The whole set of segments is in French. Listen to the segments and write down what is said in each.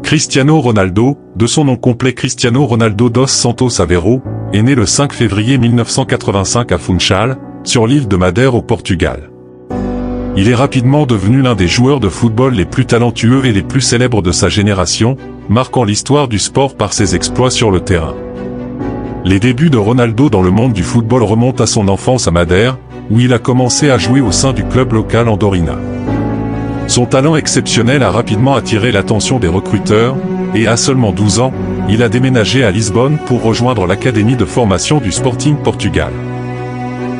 Cristiano Ronaldo, de son nom complet Cristiano Ronaldo dos Santos Aveiro, est né le 5 février 1985 à Funchal, sur l'île de Madère au Portugal. Il est rapidement devenu l'un des joueurs de football les plus talentueux et les plus célèbres de sa génération, marquant l'histoire du sport par ses exploits sur le terrain. Les débuts de Ronaldo dans le monde du football remontent à son enfance à Madère, où il a commencé à jouer au sein du club local Andorina. Son talent exceptionnel a rapidement attiré l'attention des recruteurs, et à seulement 12 ans, il a déménagé à Lisbonne pour rejoindre l'académie de formation du Sporting Portugal.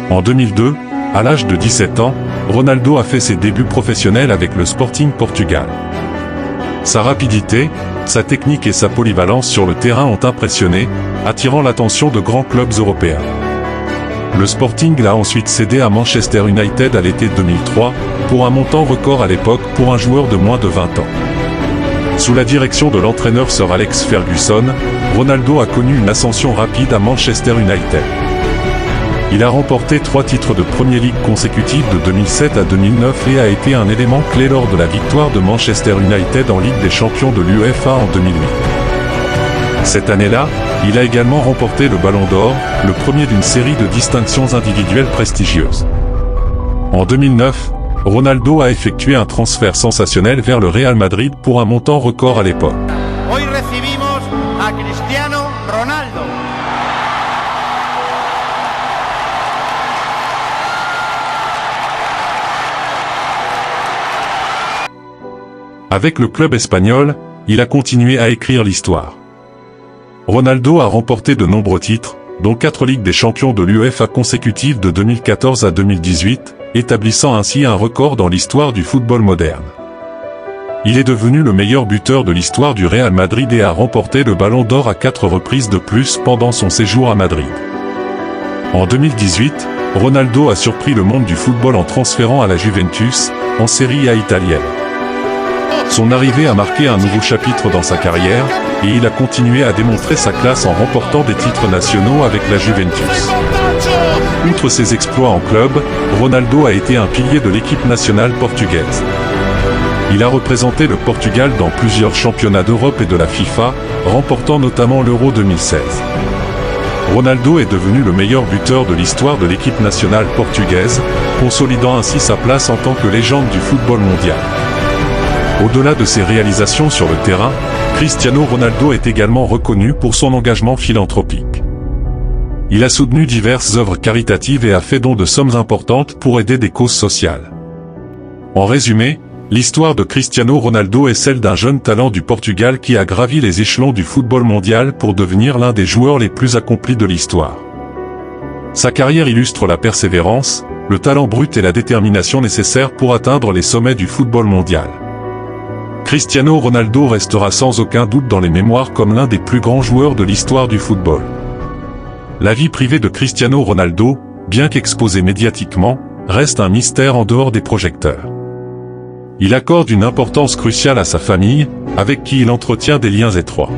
En 2002, à l'âge de 17 ans, Ronaldo a fait ses débuts professionnels avec le Sporting Portugal. Sa rapidité, sa technique et sa polyvalence sur le terrain ont impressionné, attirant l'attention de grands clubs européens. Le Sporting l'a ensuite cédé à Manchester United à l'été 2003, pour un montant record à l'époque pour un joueur de moins de 20 ans. Sous la direction de l'entraîneur Sir Alex Ferguson, Ronaldo a connu une ascension rapide à Manchester United. Il a remporté 3 titres de Premier League consécutifs de 2007 à 2009 et a été un élément clé lors de la victoire de Manchester United en Ligue des Champions de l'UEFA en 2008. Cette année-là, il a également remporté le Ballon d'Or, le premier d'une série de distinctions individuelles prestigieuses. En 2009, Ronaldo a effectué un transfert sensationnel vers le Real Madrid pour un montant record à l'époque. Hoy recibimos a Cristiano Ronaldo. Avec le club espagnol, il a continué à écrire l'histoire. Ronaldo a remporté de nombreux titres, dont 4 Ligues des Champions de l'UEFA consécutives de 2014 à 2018, établissant ainsi un record dans l'histoire du football moderne. Il est devenu le meilleur buteur de l'histoire du Real Madrid et a remporté le Ballon d'Or à 4 reprises de plus pendant son séjour à Madrid. En 2018, Ronaldo a surpris le monde du football en transférant à la Juventus, en Serie A italienne. Son arrivée a marqué un nouveau chapitre dans sa carrière, et il a continué à démontrer sa classe en remportant des titres nationaux avec la Juventus. Outre ses exploits en club, Ronaldo a été un pilier de l'équipe nationale portugaise. Il a représenté le Portugal dans plusieurs championnats d'Europe et de la FIFA, remportant notamment l'Euro 2016. Ronaldo est devenu le meilleur buteur de l'histoire de l'équipe nationale portugaise, consolidant ainsi sa place en tant que légende du football mondial. Au-delà de ses réalisations sur le terrain, Cristiano Ronaldo est également reconnu pour son engagement philanthropique. Il a soutenu diverses œuvres caritatives et a fait don de sommes importantes pour aider des causes sociales. En résumé, l'histoire de Cristiano Ronaldo est celle d'un jeune talent du Portugal qui a gravi les échelons du football mondial pour devenir l'un des joueurs les plus accomplis de l'histoire. Sa carrière illustre la persévérance, le talent brut et la détermination nécessaires pour atteindre les sommets du football mondial. Cristiano Ronaldo restera sans aucun doute dans les mémoires comme l'un des plus grands joueurs de l'histoire du football. La vie privée de Cristiano Ronaldo, bien qu'exposée médiatiquement, reste un mystère en dehors des projecteurs. Il accorde une importance cruciale à sa famille, avec qui il entretient des liens étroits.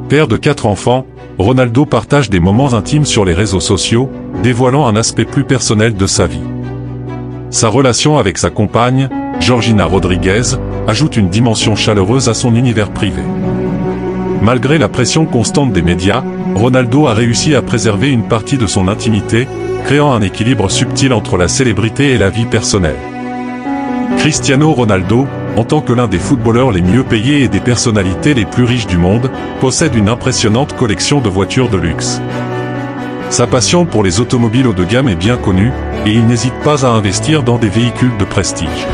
Père de 4 enfants, Ronaldo partage des moments intimes sur les réseaux sociaux, dévoilant un aspect plus personnel de sa vie. Sa relation avec sa compagne, Georgina Rodriguez, ajoute une dimension chaleureuse à son univers privé. Malgré la pression constante des médias, Ronaldo a réussi à préserver une partie de son intimité, créant un équilibre subtil entre la célébrité et la vie personnelle. Cristiano Ronaldo, en tant que l'un des footballeurs les mieux payés et des personnalités les plus riches du monde, possède une impressionnante collection de voitures de luxe. Sa passion pour les automobiles haut de gamme est bien connue, et il n'hésite pas à investir dans des véhicules de prestige.